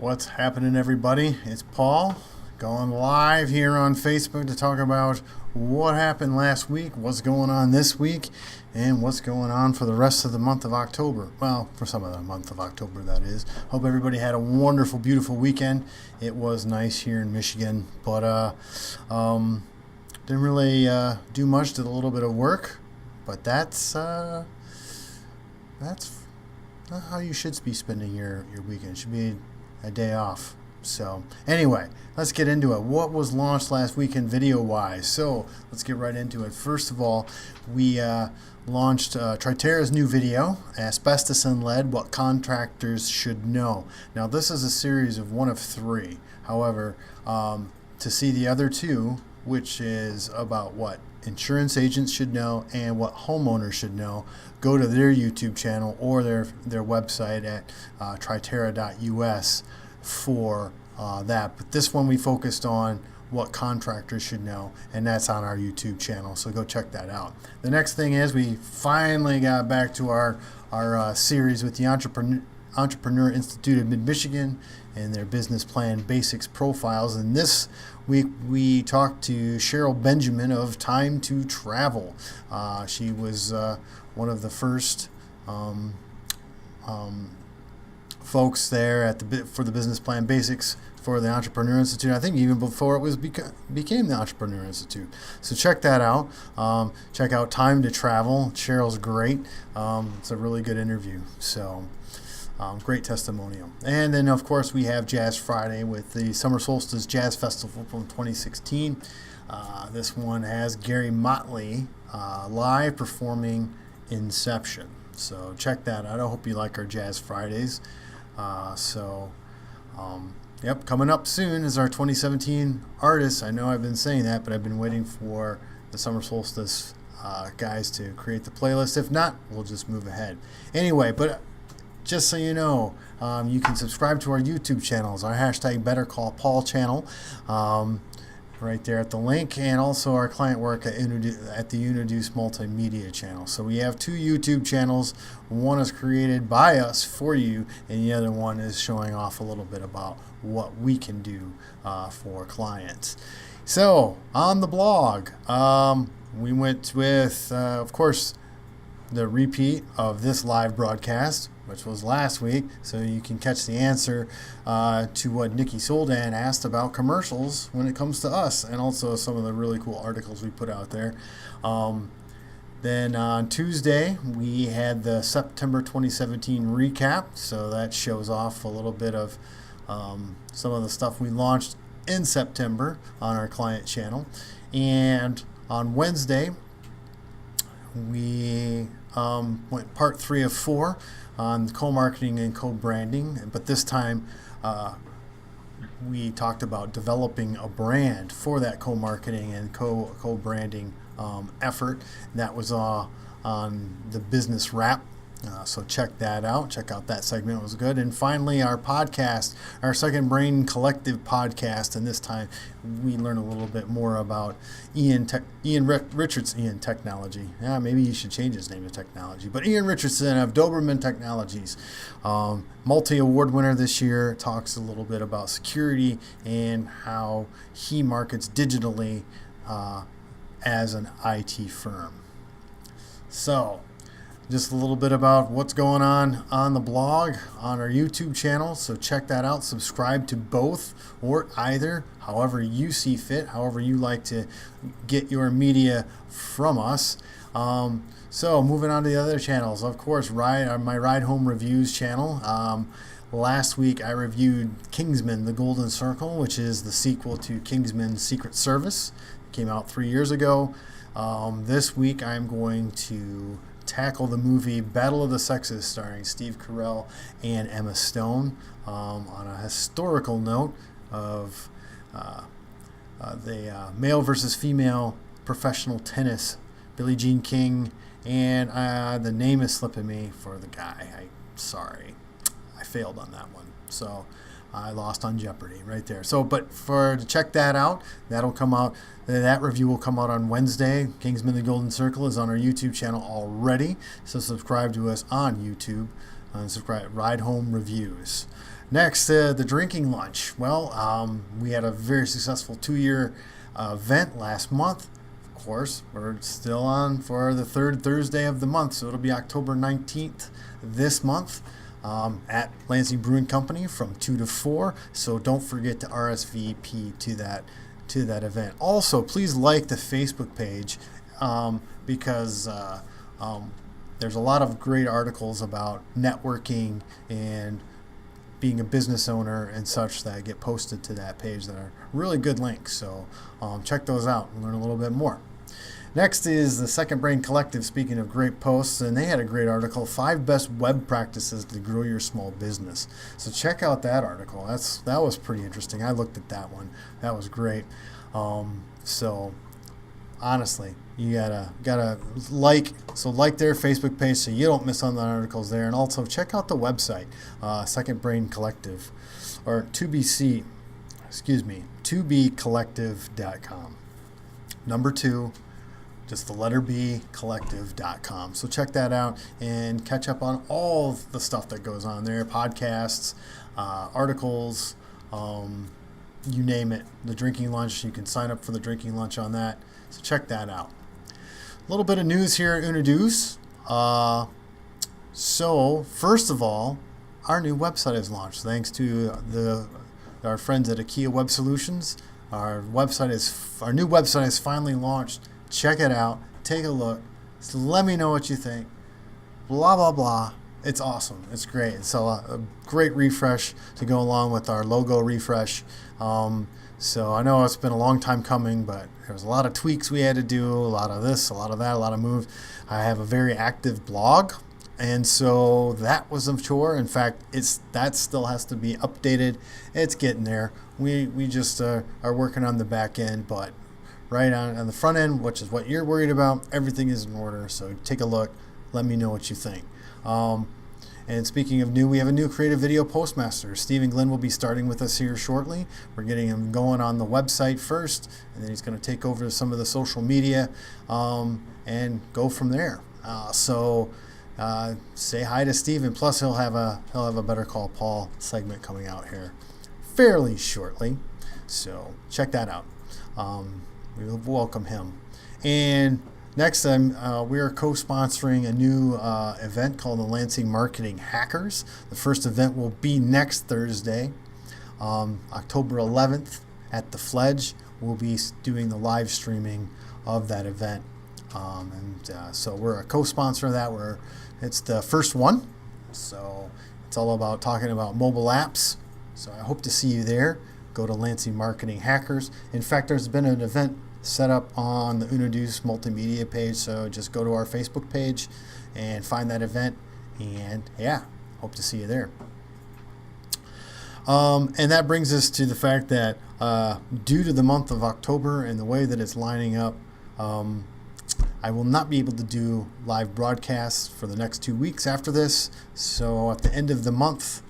What's happening, everybody? It's Paul going live here on Facebook to talk about what happened last week, what's going on this week, and what's going on for the rest of the month of October. Well, for some of the month of October, that is. Hope everybody had a wonderful, beautiful weekend. It was nice here in Michigan, but didn't really do much. Did a little bit of work, but that's not how you should be spending your weekend. It should be a day off. So anyway, let's get into it. What was launched last weekend video-wise? So let's get right into it. First of all, we launched Triterra's new video, Asbestos and Lead, What Contractors Should Know. Now, this is a series of one of three. However, to see the other two, which is about what insurance agents should know and what homeowners should know, go to their YouTube channel or their website at triterra.us for that. But this one we focused on what contractors should know, and that's on our YouTube channel, so go check that out. The next thing is we finally got back to our series with the Entrepreneur Institute of Mid-Michigan and their business plan basics profiles. And this week we talked to Cheryl Benjamin of Time to Travel. She was one of the first folks there for the business plan basics for the Entrepreneur Institute. I think even before it was became the Entrepreneur Institute. So check that out. Check out Time to Travel. Cheryl's great. It's a really good interview. So great testimonial. And then, of course, we have Jazz Friday with the Summer Solstice Jazz Festival from 2016. This one has Gary Motley live performing Inception. So check that out. I hope you like our Jazz Fridays. Yep, coming up soon is our 2017 artists. I know I've been saying that, but I've been waiting for the Summer Solstice guys to create the playlist. If not, we'll just move ahead. Anyway, but just so you know, you can subscribe to our YouTube channels, our hashtag BetterCallPaul channel, right there at the link, and also our client work at the UnoDeuce Multimedia channel. So we have two YouTube channels. One is created by us for you, and the other one is showing off a little bit about what we can do for clients. So on the blog, we went with, of course, the repeat of this live broadcast, which was last week, so you can catch the answer to what Nikki Soldan asked about commercials when it comes to us, and also some of the really cool articles we put out there. Then on Tuesday, we had the September 2017 recap, so that shows off a little bit of some of the stuff we launched in September on our client channel. And on Wednesday, we went part 3 of 4 on co-marketing and co-branding, but this time we talked about developing a brand for that co-marketing and co-branding effort. That was on the business wrap. So check that out. Check out that segment. It was good. And finally, our podcast, our Second Brain Collective podcast, and this time we learned a little bit more about Richardson Technology. Yeah, maybe you should change his name to Technology. But Ian Richardson of Doberman Technologies, multi-award winner this year, talks a little bit about security and how he markets digitally as an IT firm. So just a little bit about what's going on the blog, on our YouTube channel. So check that out. Subscribe to both or either, however you see fit, however you like to get your media from us. So moving on to the other channels, of course, my RideHomeReviews channel. Last week I reviewed Kingsman, The Golden Circle, which is the sequel to Kingsman Secret Service. It came out 3 years ago. This week I'm going to tackle the movie Battle of the Sexes starring Steve Carell and Emma Stone, on a historical note of the male versus female professional tennis, Billie Jean King, and the name is slipping me for the guy. Sorry, I failed on that one. So I lost on Jeopardy right there. So, but to check that out, that'll come out. That review will come out on Wednesday. Kingsman: The Golden Circle is on our YouTube channel already. So subscribe to us on YouTube and subscribe RideHomeReviews. Next, the drinking lunch. Well, we had a very successful 2-year event last month. Of course, we're still on for the third Thursday of the month, so it'll be October 19th this month at Lansing Brewing Company from 2 to 4. So don't forget to RSVP to that event. Also, please like the Facebook page because there's a lot of great articles about networking and being a business owner and such that get posted to that page that are really good links. So check those out and learn a little bit more. Next is the Second Brain Collective, speaking of great posts, and they had a great article, 5 Best Web Practices to Grow Your Small Business. So check out that article. That was pretty interesting. I looked at that one. That was great. So honestly, you gotta like their Facebook page so you don't miss on the articles there, and also check out the website, Second Brain Collective, or 2bcollective.com. Number 2, just the letter B, collective.com. So check that out and catch up on all the stuff that goes on there, podcasts, articles, you name it. The drinking lunch, you can sign up for the drinking lunch on that. So check that out. A little bit of news here at UnoDeuce. So first of all, our new website is launched thanks to our friends at IKEA Web Solutions. Our new website is finally launched. Check it out. Take a look. So let me know what you think. Blah blah blah. It's awesome. It's great. It's a great refresh to go along with our logo refresh. So I know it's been a long time coming, but there was a lot of tweaks we had to do, a lot of this, a lot of that, a lot of moves. I have a very active blog, and so that was a chore. In fact, that still has to be updated. It's getting there. We just are working on the back end, but right on the front end, which is what you're worried about, everything is in order. So take a look. Let me know what you think. And speaking of new, we have a new creative video postmaster. Steve and Glynn will be starting with us here shortly. We're getting him going on the website first, and then he's going to take over some of the social media and go from there. So say hi to Steve, and plus he'll have a Better Call Paul segment coming out here fairly shortly. So check that out. We will welcome him. And next, we are co-sponsoring a new event called the Lansing Marketing Hackers. The first event will be next Thursday, October 11th at the Fledge. We'll be doing the live streaming of that event. So we're a co-sponsor of that. It's the first one. So it's all about talking about mobile apps. So I hope to see you there. Go to Lansing Marketing Hackers. In fact, there's been an event set up on the UnoDeuce multimedia page, so just go to our Facebook page and find that event, and yeah, hope to see you there. And that brings us to the fact that due to the month of October and the way that it's lining up, I will not be able to do live broadcasts for the next 2 weeks after this. So at the end of the month,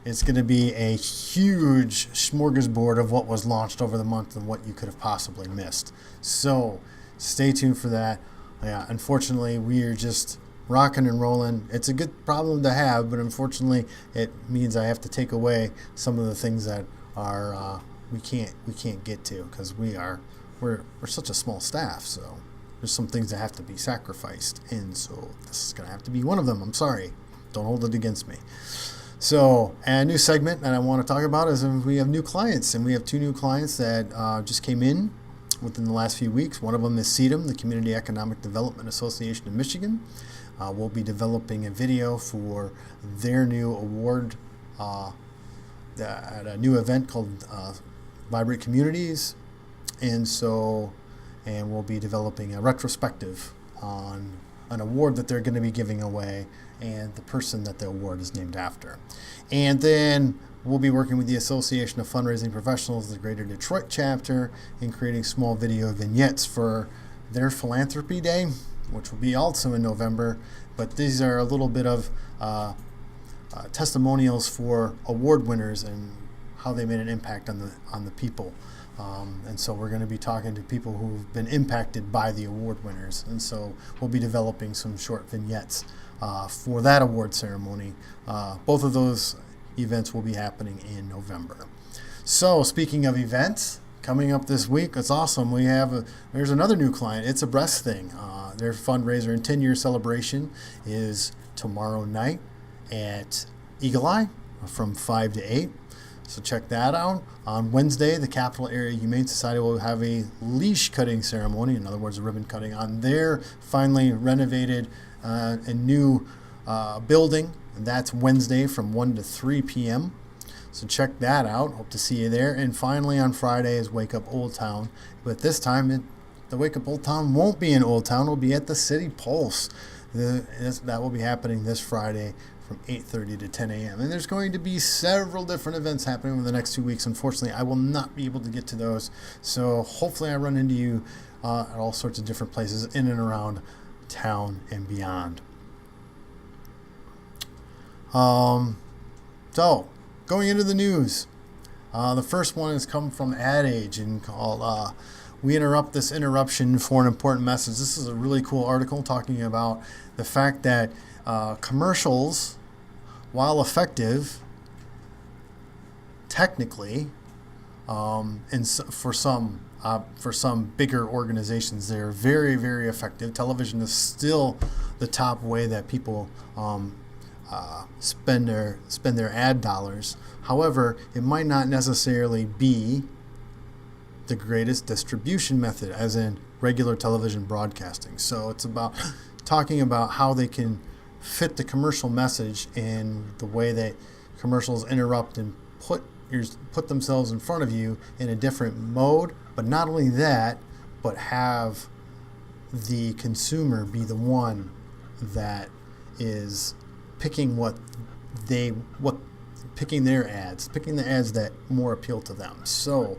it's going to be a huge smorgasbord of what was launched over the month and what you could have possibly missed. So stay tuned for that. Yeah, unfortunately, we are just rocking and rolling. It's a good problem to have, but unfortunately, it means I have to take away some of the things that are we can't get to because we're such a small staff. So there's some things that have to be sacrificed, and so this is going to have to be one of them. I'm sorry. Don't hold it against me. So, a new segment that I want to talk about is we have new clients, and we have 2 new clients that just came in within the last few weeks. One of them is CEDM, the Community Economic Development Association of Michigan. We'll be developing a video for their new award at a new event called Vibrant Communities, and we'll be developing a retrospective on an award that they're going to be giving away and the person that the award is named after. And then we'll be working with the Association of Fundraising Professionals, the Greater Detroit chapter, in creating small video vignettes for their Philanthropy Day, which will be also in November. But these are a little bit of testimonials for award winners and how they made an impact on the people. And so we're going to be talking to people who've been impacted by the award winners. And so we'll be developing some short vignettes for that award ceremony. Both of those events will be happening in November. So speaking of events, coming up this week, it's awesome. There's another new client. It's a breast thing. Their fundraiser and 10-year celebration is tomorrow night at Eagle Eye from 5 to 8. So check that out. On Wednesday, the Capital Area Humane Society will have a leash cutting ceremony, in other words, a ribbon cutting, on their finally renovated and new building. And that's Wednesday from 1 to 3 p.m. So check that out. Hope to see you there. And finally on Friday is Wake Up Old Town. But this time, the Wake Up Old Town won't be in Old Town. It will be at the City Pulse. That will be happening this Friday from 8:30 to 10 a.m. And there's going to be several different events happening over the next 2 weeks. Unfortunately, I will not be able to get to those. So hopefully I run into you at all sorts of different places in and around town and beyond. So, going into the news. The first one has come from Ad Age and called We Interrupt This Interruption for an Important Message. This is a really cool article talking about the fact that commercials, while effective, technically, and for some bigger organizations, they're very, very effective. Television is still the top way that people spend their ad dollars. However, it might not necessarily be the greatest distribution method, as in regular television broadcasting. So it's about talking about how they can fit the commercial message in the way that commercials interrupt and put themselves in front of you in a different mode. But not only that, but have the consumer be the one that is picking picking their ads, picking the ads that more appeal to them. So,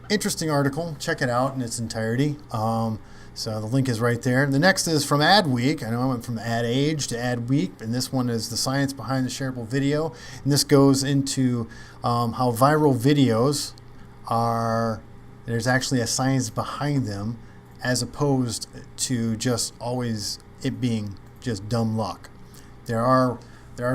interesting article. Check it out in its entirety. So the link is right there. The next is from Ad Week. I know I went from Ad Age to Ad Week, and this one is the science behind the shareable video. And this goes into how viral videos there's actually a science behind them, as opposed to just always it being just dumb luck. There are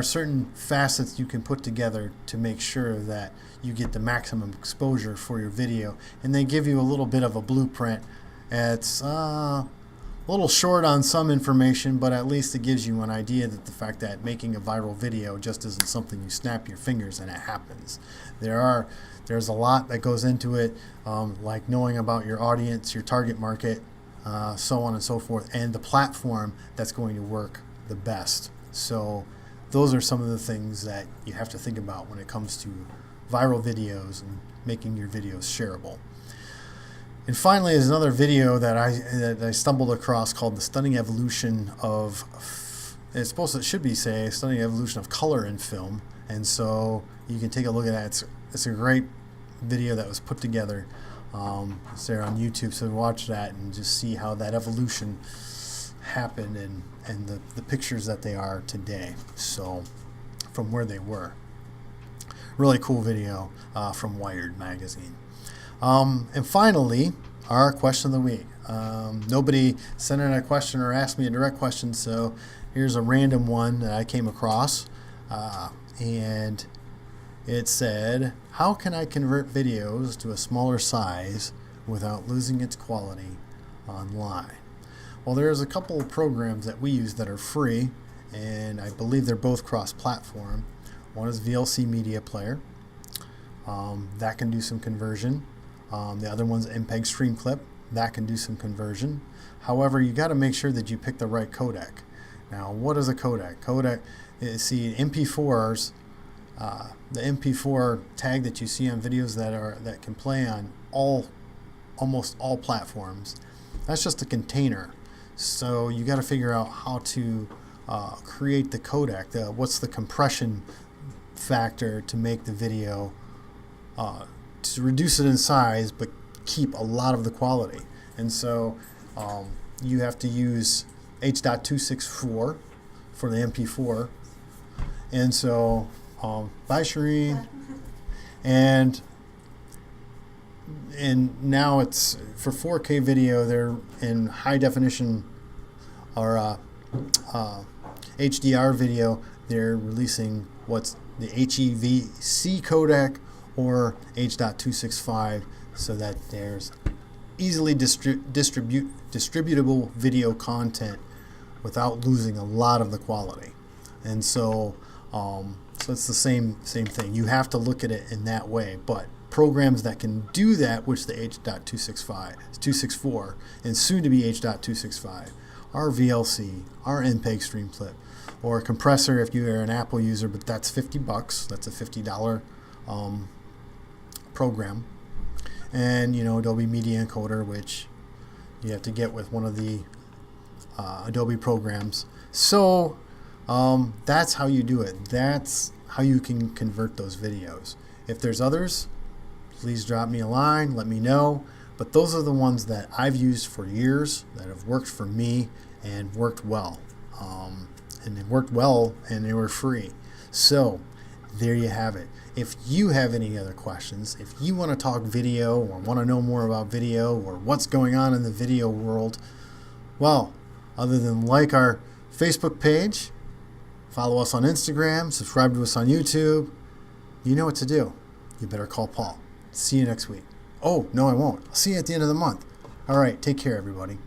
certain facets you can put together to make sure that you get the maximum exposure for your video, and they give you a little bit of a blueprint. It's a little short on some information, but at least it gives you an idea that the fact that making a viral video just isn't something you snap your fingers and it happens. There's a lot that goes into it, like knowing about your audience, your target market, so on and so forth, and the platform that's going to work the best. So those are some of the things that you have to think about when it comes to viral videos and making your videos shareable. And finally is another video that I stumbled across called The Stunning Evolution of, Stunning Evolution of Color in Film. And so you can take a look at that. It's a great video that was put together. It's there on YouTube, so watch that and just see how that evolution happened and the pictures that they are today. So from where they were. Really cool video from Wired magazine. And finally, our question of the week. Nobody sent in a question or asked me a direct question, so here's a random one that I came across. And it said, how can I convert videos to a smaller size without losing its quality online? Well, there's a couple of programs that we use that are free, and I believe they're both cross-platform. One is VLC Media Player. That can do some conversion. The other one's MPEG Stream Clip. That can do some conversion. However, you got to make sure that you pick the right codec. Now, what is a codec? MP4s, the MP4 tag that you see on videos that can play on almost all platforms, that's just a container. So you got to figure out how to create the codec. What's the compression factor to make the video, to reduce it in size but keep a lot of the quality. And so you have to use H.264 for the MP4. And so, bye Shireen. And now it's for 4K video, they're in high definition or HDR video, they're releasing what's the HEVC codec or H.265 so that there's easily distributable video content without losing a lot of the quality. And so it's the same thing. You have to look at it in that way. But programs that can do that, which the H.264 and soon to be H.265, are VLC, are MPEG Streamclip, or a compressor if you are an Apple user, but that's $50. That's a $50 program. And Adobe Media Encoder, which you have to get with one of the Adobe programs. So that's how you do it. That's how you can convert those videos. If there's others, please drop me a line, let me know. But those are the ones that I've used for years, that have worked for me and worked well. And they worked well and they were free. So there you have it. If you have any other questions, if you want to talk video or want to know more about video or what's going on in the video world, well, other than like our Facebook page, follow us on Instagram, subscribe to us on YouTube, you know what to do. You better call Paul. See you next week. Oh, no, I won't. I'll see you at the end of the month. All right, take care, everybody.